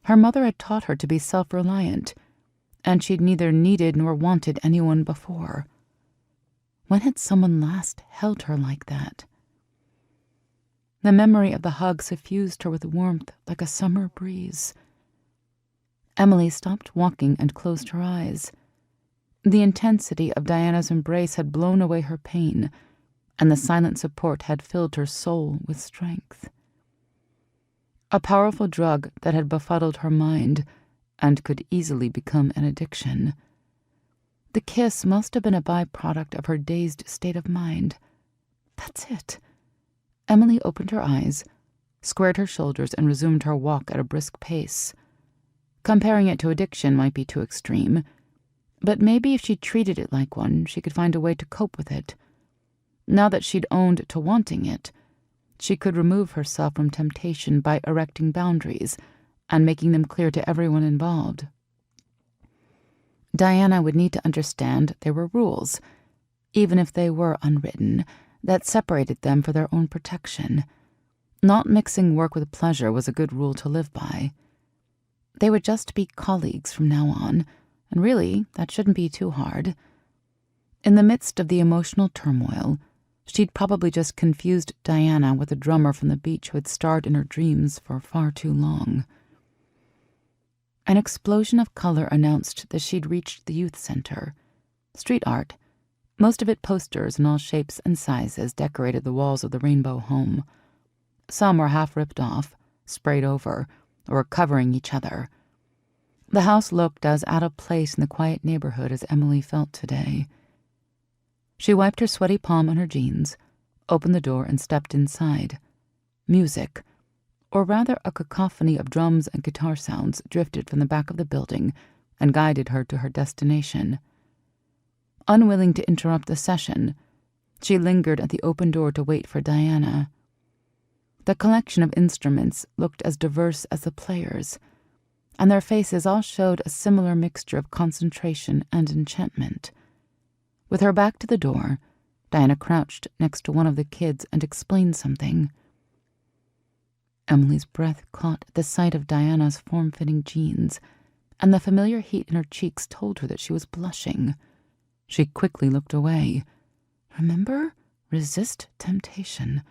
Her mother had taught her to be self-reliant, and she'd neither needed nor wanted anyone before. When had someone last held her like that? The memory of the hug suffused her with warmth like a summer breeze. Emily stopped walking and closed her eyes. The intensity of Diana's embrace had blown away her pain, and the silent support had filled her soul with strength. A powerful drug that had befuddled her mind and could easily become an addiction. The kiss must have been a byproduct of her dazed state of mind. That's it. Emily opened her eyes, squared her shoulders, and resumed her walk at a brisk pace. Comparing it to addiction might be too extreme, but maybe if she treated it like one, she could find a way to cope with it. Now that she'd owned to wanting it, she could remove herself from temptation by erecting boundaries and making them clear to everyone involved. Diana would need to understand there were rules, even if they were unwritten, that separated them for their own protection. Not mixing work with pleasure was a good rule to live by. They would just be colleagues from now on, and really, that shouldn't be too hard. In the midst of the emotional turmoil, she'd probably just confused Diana with a drummer from the beach who had starred in her dreams for far too long. An explosion of color announced that she'd reached the youth center. Street art, most of it posters in all shapes and sizes, decorated the walls of the Rainbow home. Some were half ripped off, sprayed over, or covering each other. The house looked as out of place in the quiet neighborhood as Emily felt today. She wiped her sweaty palm on her jeans, opened the door, and stepped inside. Music, or rather a cacophony of drums and guitar sounds, drifted from the back of the building and guided her to her destination. Unwilling to interrupt the session, she lingered at the open door to wait for Diana. The collection of instruments looked as diverse as the players, and their faces all showed a similar mixture of concentration and enchantment. With her back to the door, Diana crouched next to one of the kids and explained something. Emily's breath caught at the sight of Diana's form-fitting jeans, and the familiar heat in her cheeks told her that she was blushing. She quickly looked away. Remember? Resist temptation.